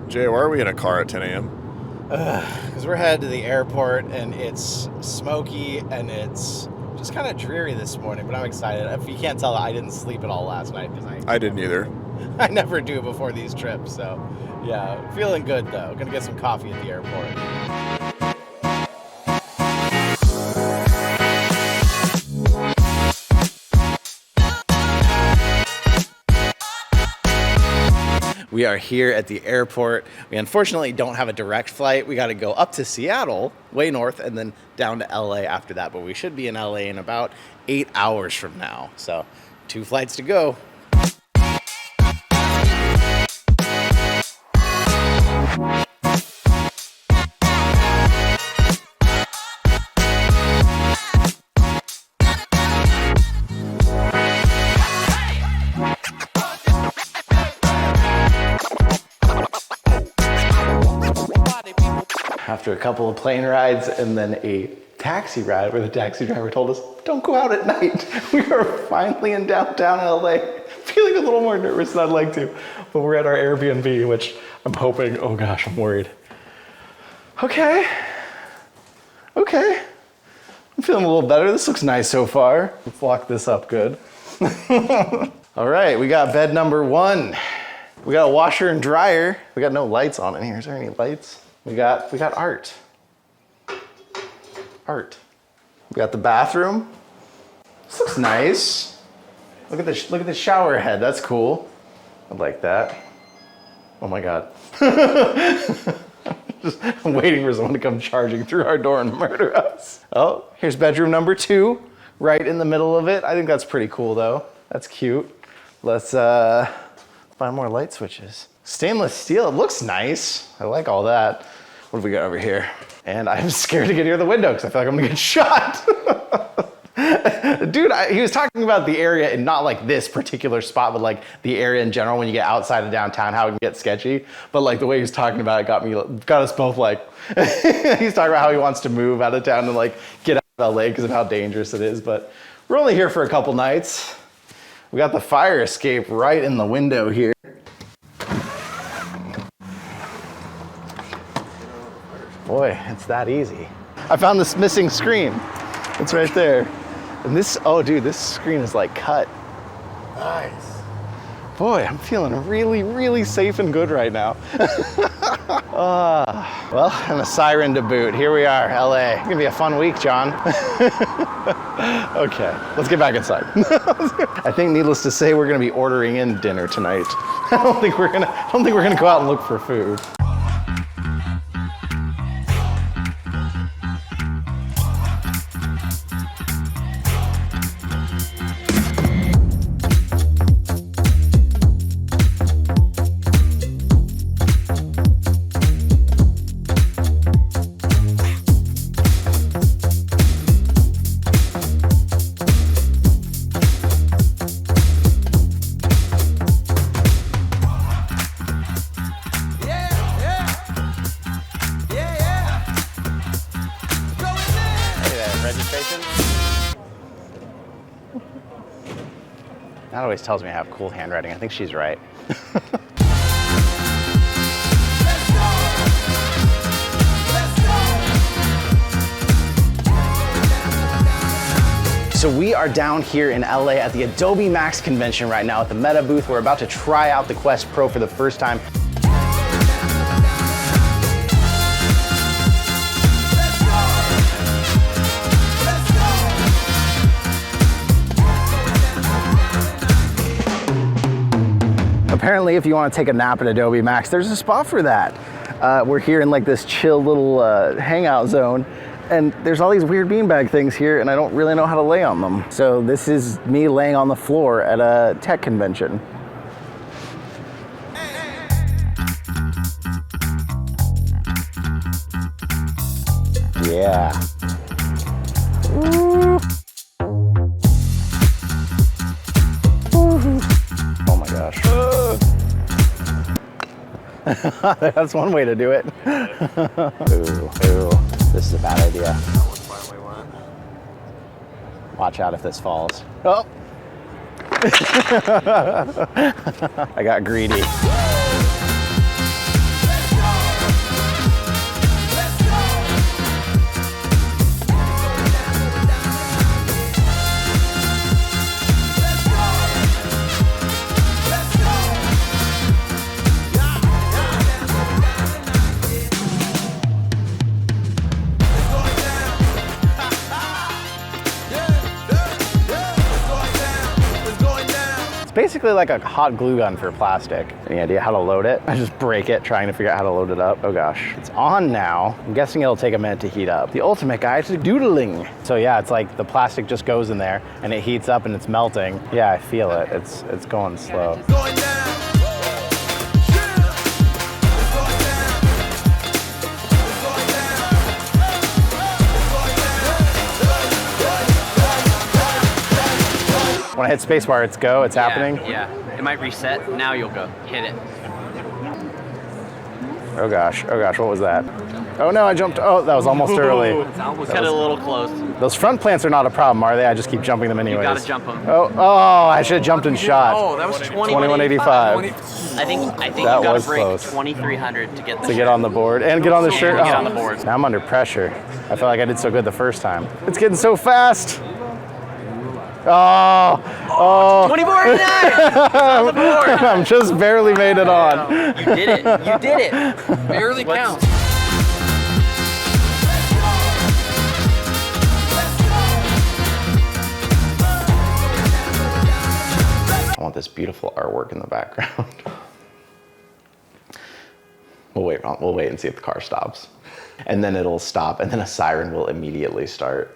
Jay, why are we in a car at 10 a.m.? Because we're headed to the airport and it's smoky and it's just kind of dreary this morning, but I'm excited. If you can't tell, I didn't sleep at all last night because I didn't either. I never do before these trips. So yeah, feeling good though. Gonna get some coffee at the airport. We are here at the airport. We unfortunately don't have a direct flight. We got to go up to Seattle, way north, and then down to LA after that. But we should be in LA in about 8 hours from now. So 2 flights to go. After a couple of plane rides and then a taxi ride where the taxi driver told us, don't go out at night. We are finally in downtown LA. Feeling a little more nervous than I'd like to, but we're at our Airbnb, which I'm hoping, oh gosh, I'm worried. Okay. I'm feeling a little better. This looks nice so far. Let's lock this up good. All right, we got bed number 1. We got a washer and dryer. We got no lights on in here. Is there any lights? We got art. We got the bathroom. This looks nice. Look at the shower head. That's cool. I like that. Oh my God. I'm waiting for someone to come charging through our door and murder us. Oh, here's bedroom number 2, right in the middle of it. I think that's pretty cool though. That's cute. Let's find more light switches. Stainless steel, it looks nice. I like all that. What have we got over here? And I'm scared to get near the window because I feel like I'm gonna get shot. Dude, he was talking about the area and not like this particular spot, but like the area in general when you get outside of downtown, how it can get sketchy. But like the way he was talking about it got us both like, he's talking about how he wants to move out of town and like get out of LA because of how dangerous it is. But we're only here for a couple nights. We got the fire escape right in the window here. Boy, it's that easy. I found this missing screen. It's right there. And this, oh dude, this screen is like cut. Nice. Boy, I'm feeling really, really safe and good right now. Well, and a siren to boot. Here we are, LA. It's gonna be a fun week, John. Okay, let's get back inside. I think needless to say, we're gonna be ordering in dinner tonight. I don't think we're gonna go out and look for food. That always tells me I have cool handwriting. I think she's right. So we are down here in LA at the Adobe Max convention right now at the Meta booth. We're about to try out the Quest Pro for the first time. Apparently, if you want to take a nap at Adobe Max, there's a spot for that. We're here in like this chill little hangout zone, and there's all these weird beanbag things here, and I don't really know how to lay on them. So this is me laying on the floor at a tech convention. Yeah. Ooh. Oh my gosh. That's one way to do it. Ooh, this is a bad idea. Watch out if this falls. Oh! I got greedy. basically like a hot glue gun for plastic. Any idea how to load it? I just break it trying to figure out how to load it up. Oh gosh, it's on now. I'm guessing it'll take a minute to heat up. The ultimate guide to doodling. So yeah, it's like the plastic just goes in there and it heats up and it's melting. Yeah, I feel it. It's going slow. When I hit spacebar, it's go, it's happening? Yeah, it might reset. Now you'll go, hit it. Oh gosh, what was that? Oh no, I jumped, oh, that was almost early. Cut it a little close. Those front plants are not a problem, are they? I just keep jumping them anyways. You gotta jump them. Oh, I should have jumped and shot. Oh, that was 2185. I think that you gotta was break close. 2300 to get the To get on the board and get on the shirt. get on the board. Now I'm under pressure. I feel like I did so good the first time. It's getting so fast. Oh. 2489! On the board! I'm just barely made it on. You did it. You did it. Barely counts. I want this beautiful artwork in the background. We'll wait and see if the car stops. And then it'll stop and then a siren will immediately start.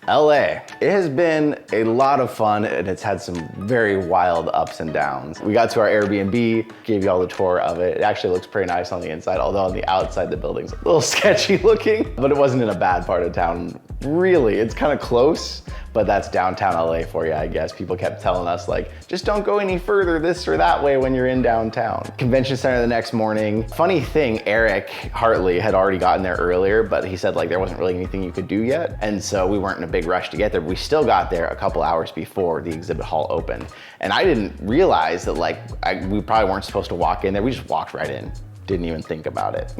LA. It has been a lot of fun and it's had some very wild ups and downs. We got to our Airbnb, gave you all the tour of it. It actually looks pretty nice on the inside, although on the outside the building's a little sketchy looking, but it wasn't in a bad part of town. Really, it's kind of close, but that's downtown LA for you, I guess. People kept telling us like, just don't go any further this or that way when you're in downtown. Convention center the next morning. Funny thing, Eric Hartley had already gotten there earlier, but he said like there wasn't really anything you could do yet. And so we weren't in a big rush to get there. We still got there a couple hours before the exhibit hall opened. And I didn't realize that like, we probably weren't supposed to walk in there. We just walked right in. Didn't even think about it.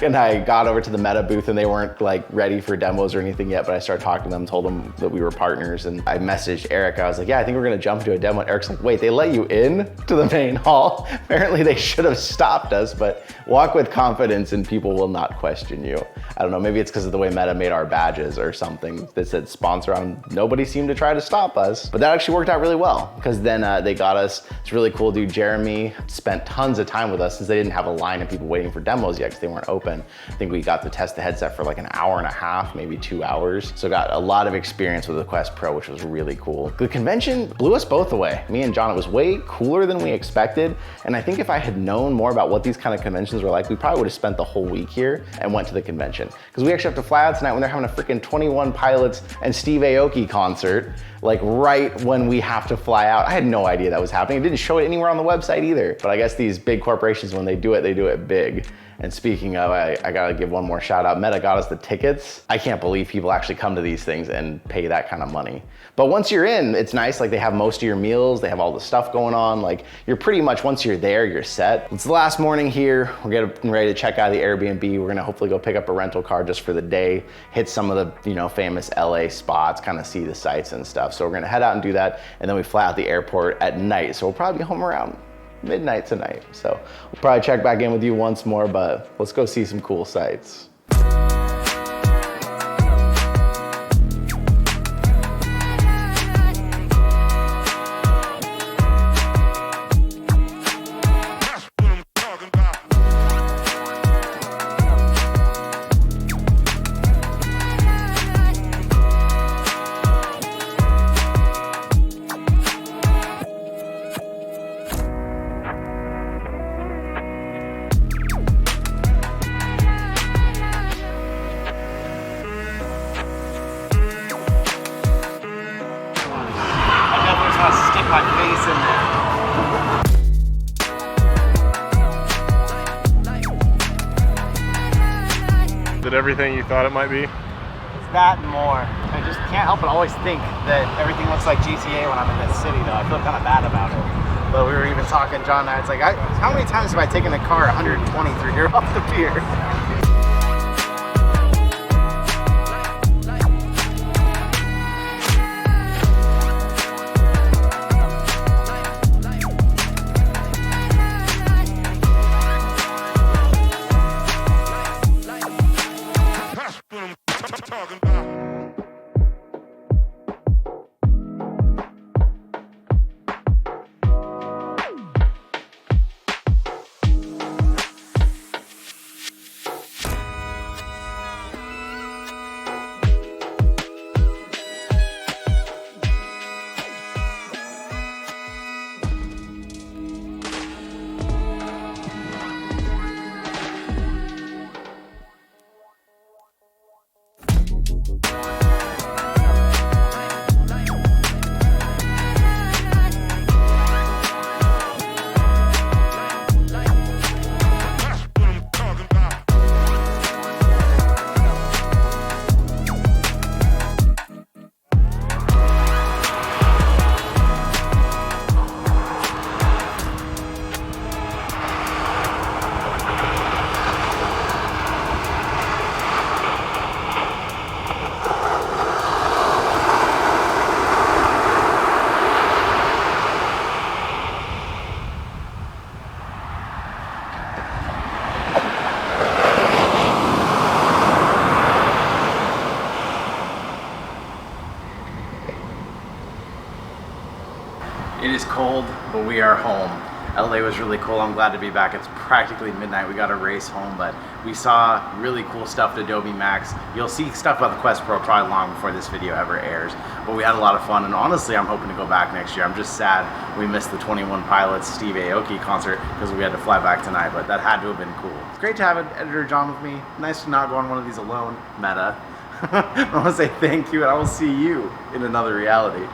And I got over to the Meta booth and they weren't like ready for demos or anything yet, but I started talking to them, told them that we were partners, and I messaged Eric. I was like, yeah, I think we're gonna jump into a demo. And Eric's like, wait, they let you in to the main hall? Apparently they should have stopped us, but walk with confidence and people will not question you. I don't know, maybe it's because of the way Meta made our badges or something that said sponsor on. Nobody seemed to try to stop us, but that actually worked out really well because then they got us, this really cool dude, Jeremy, spent tons of time with us since they didn't have a line of people waiting for demos yet because they weren't open. I think we got to test the headset for like an hour and a half, maybe 2 hours. So got a lot of experience with the Quest Pro, which was really cool. The convention blew us both away. Me and John, it was way cooler than we expected. And I think if I had known more about what these kind of conventions were like, we probably would have spent the whole week here and went to the convention. Because we actually have to fly out tonight when they're having a freaking 21 Pilots and Steve Aoki concert, like right when we have to fly out. I had no idea that was happening. It didn't show it anywhere on the website either. But I guess these big corporations, when they do it big. And speaking of, I gotta give one more shout out. Meta got us the tickets. I can't believe people actually come to these things and pay that kind of money. But once you're in, it's nice. Like they have most of your meals, they have all the stuff going on. Like you're pretty much, once you're there, you're set. It's the last morning here. We're getting ready to check out of the Airbnb. We're gonna hopefully go pick up a rental car just for the day, hit some of the famous LA spots, kind of see the sights and stuff. So we're gonna head out and do that. And then we fly out the airport at night. So we'll probably be home around midnight tonight. So we'll probably check back in with you once more, but let's go see some cool sights. My face in there. Is it everything you thought it might be? It's that and more. I just can't help but always think that everything looks like GTA when I'm in this city though. I feel kind of bad about it. But we were even talking, John and I, it's like, how many times have I taken a car 120 through here off the pier? we are home. LA was really cool. I'm glad to be back. It's practically midnight. We got to race home, but we saw really cool stuff at Adobe Max. You'll see stuff about the Quest Pro probably long before this video ever airs, but we had a lot of fun, and honestly, I'm hoping to go back next year. I'm just sad we missed the 21 Pilots Steve Aoki concert because we had to fly back tonight, but that had to have been cool. It's great to have editor John with me. Nice to not go on one of these alone. Meta. I want to say thank you, and I will see you in another reality.